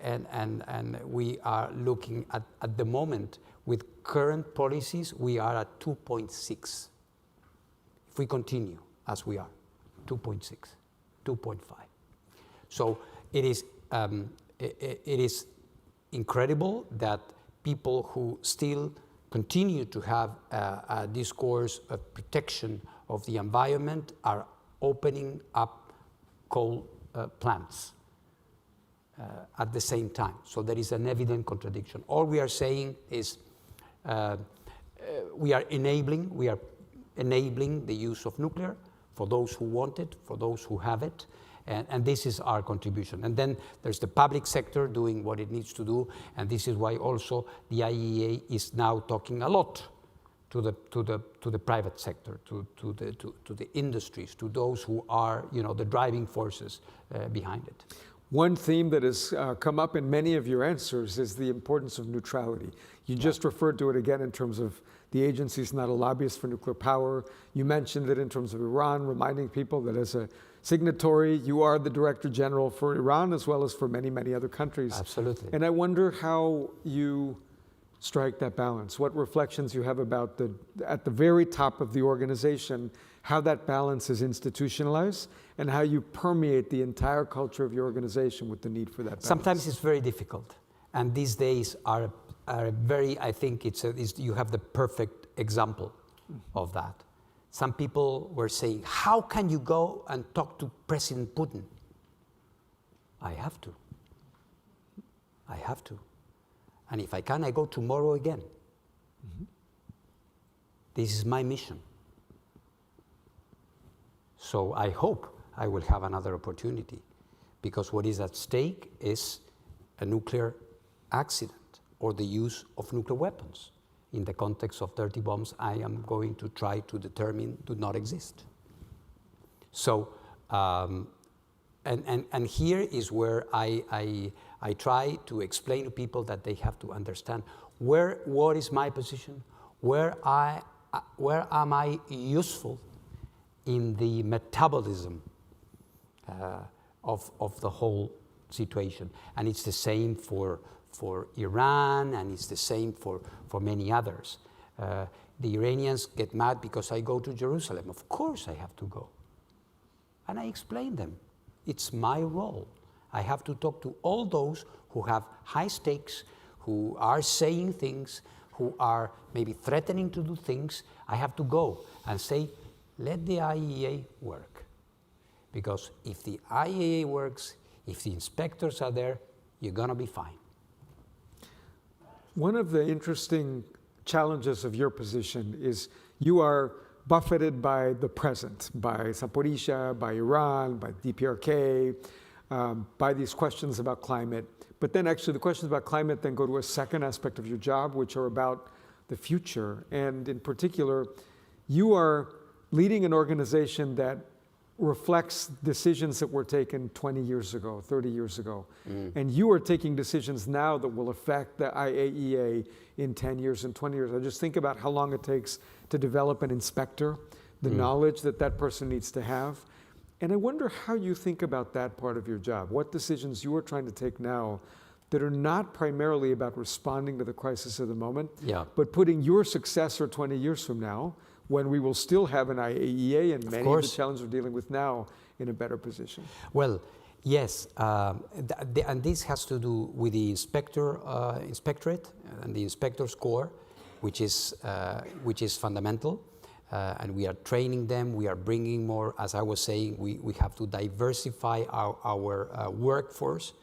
And we are looking at the moment, with current policies, we are at 2.6. If we continue as we are, 2.6, 2.5. So it is incredible that people who still continue to have a discourse of protection of the environment are opening up coal plants at the same time. So there is an evident contradiction. All we are saying is we are enabling the use of nuclear for those who want it, for those who have it, and this is our contribution. And then there's the public sector doing what it needs to do, and this is why also the IAEA is now talking a lot to the private sector, to the industries, to those who are the driving forces behind it. One theme that has come up in many of your answers is the importance of neutrality. You just referred to it again in terms of the agency's not a lobbyist for nuclear power. You mentioned it in terms of Iran, reminding people that as a signatory, you are the Director General for Iran as well as for many, many other countries. Absolutely. And I wonder how you strike that balance, what reflections you have about at the very top of the organization, how that balance is institutionalized, and how you permeate the entire culture of your organization with the need for that balance. Sometimes it's very difficult, and these days are very, I think you have the perfect example of that. Some people were saying, how can you go and talk to President Putin? I have to. I have to. And if I can, I go tomorrow again. Mm-hmm. This is my mission. So I hope I will have another opportunity, because what is at stake is a nuclear accident or the use of nuclear weapons. In the context of dirty bombs, I am going to try to determine do not exist. So, and here is where I try to explain to people that they have to understand what is my position, where am I useful in the metabolism of the whole situation. And it's the same for Iran, and it's the same for many others. The Iranians get mad because I go to Jerusalem. Of course I have to go. And I explain them. It's my role. I have to talk to all those who have high stakes, who are saying things, who are maybe threatening to do things. I have to go and say, let the IAEA work. Because if the IAEA works, if the inspectors are there, you're going to be fine. One of the interesting challenges of your position is you are buffeted by the present, by Zaporizhia, by Iran, by DPRK, by these questions about climate. But then actually the questions about climate then go to a second aspect of your job, which are about the future. And in particular, you are leading an organization that reflects decisions that were taken 20 years ago, 30 years ago. And you are taking decisions now that will affect the IAEA in 10 years and 20 years. I just think about how long it takes to develop an inspector, the knowledge that that person needs to have. And I wonder how you think about that part of your job. What decisions you are trying to take now that are not primarily about responding to the crisis of the moment, but putting your successor 20 years from now, when we will still have an IAEA and many of the challenges we're dealing with now in a better position. Well, yes, and this has to do with the inspectorate and the inspector's corps, which is fundamental, and we are training them. We are bringing more, as I was saying, we have to diversify our workforce.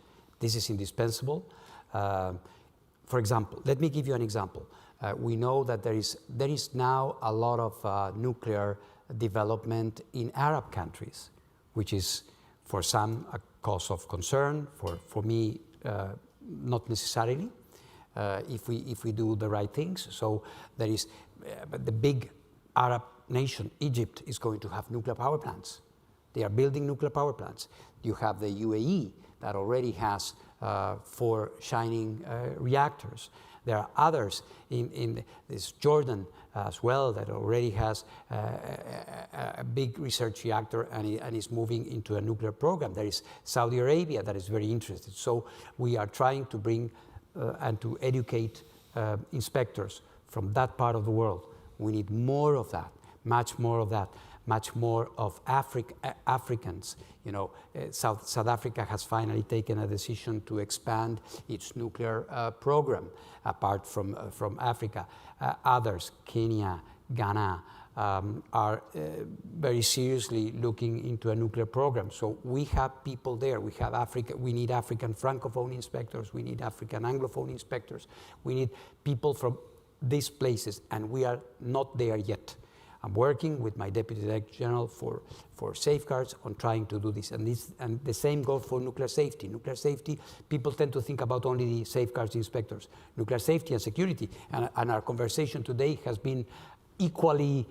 This is indispensable. For example, let me give you an example. We know that there is now a lot of nuclear development in Arab countries, which is for some a cause of concern. For me, not necessarily, if we do the right things. So there is the big Arab nation, Egypt, is going to have nuclear power plants. They are building nuclear power plants. You have the UAE that already has 4 shining reactors. There are others in this Jordan as well that already has a big research reactor and is moving into a nuclear program. There is Saudi Arabia that is very interested. So we are trying to bring and to educate inspectors from that part of the world. We need more of that, much more of that, much more of Africans. You know, South Africa has finally taken a decision to expand its nuclear program apart from Africa. Others, Kenya, Ghana, are very seriously looking into a nuclear program. So we have people there. We have Africa. We need African Francophone inspectors. We need African Anglophone inspectors. We need people from these places, and we are not there yet. I'm working with my Deputy Director General for safeguards on trying to do this. And the same goes for nuclear safety. Nuclear safety, people tend to think about only the safeguards inspectors. Nuclear safety and security, and our conversation today has been equally,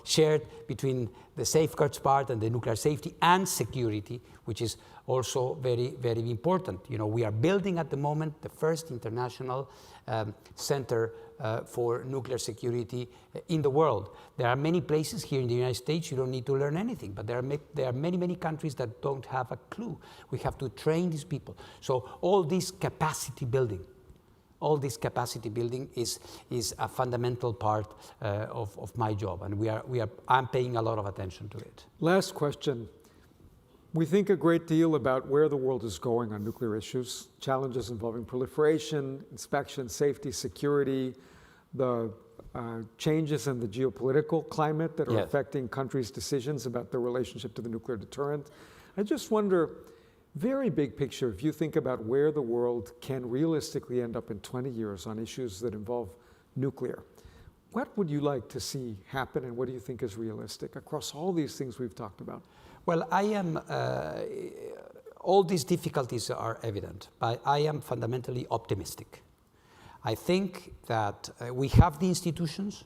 shared between the safeguards part and the nuclear safety and security, which is also very, very important. We are building at the moment the first international center for nuclear security in the world. There are many places here in the United States you don't need to learn anything, but there are many, many countries that don't have a clue. We have to train these people. So all this capacity building is a fundamental part of my job, and I'm paying a lot of attention to it. Last question. We think a great deal about where the world is going on nuclear issues, challenges involving proliferation, inspection, safety, security, the changes in the geopolitical climate that are Yes. affecting countries' decisions about their relationship to the nuclear deterrent. I just wonder, very big picture, if you think about where the world can realistically end up in 20 years on issues that involve nuclear, what would you like to see happen, and what do you think is realistic across all these things we've talked about? Well, I am, all these difficulties are evident, but I am fundamentally optimistic. I think that we have the institutions.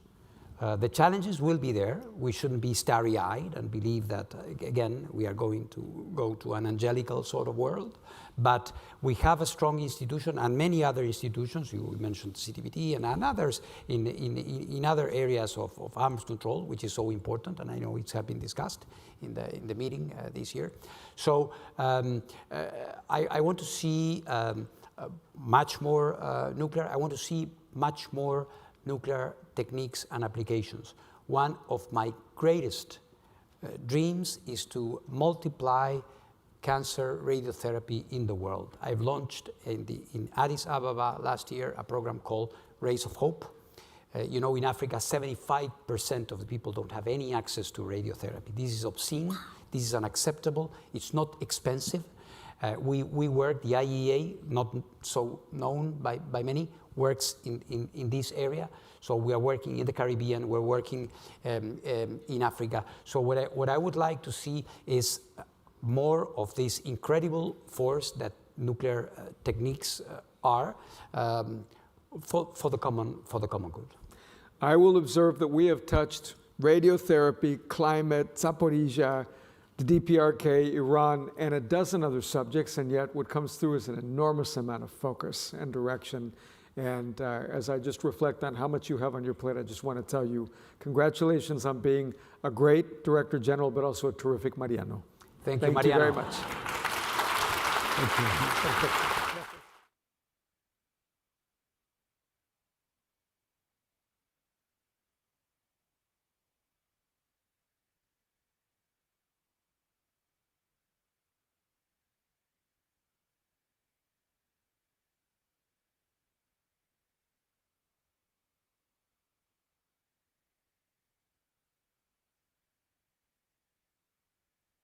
The challenges will be there. We shouldn't be starry-eyed and believe that, again, we are going to go to an angelical sort of world. But we have a strong institution and many other institutions. You mentioned CTBT and others in other areas of arms control, which is so important, and I know it's have been discussed in the meeting this year. So I want to see much more nuclear. I want to see much more nuclear techniques and applications. One of my greatest dreams is to multiply cancer radiotherapy in the world. I've launched in Addis Ababa last year a program called Rays of Hope. You know, in Africa, 75% of the people don't have any access to radiotherapy. This is obscene. This is unacceptable. It's not expensive. We work, the IAEA, not so known by many, works in this area. So we are working in the Caribbean, we're working in Africa. So what I would like to see is more of this incredible force that nuclear techniques are for the common good. I will observe that we have touched radiotherapy, climate, Zaporizhia, the DPRK, Iran, and a dozen other subjects, and yet what comes through is an enormous amount of focus and direction. And as I just reflect on how much you have on your plate, I just want to tell you, congratulations on being a great Director General, but also a terrific Mariano. Thank you, Mariano. Thank you very much. Thank you.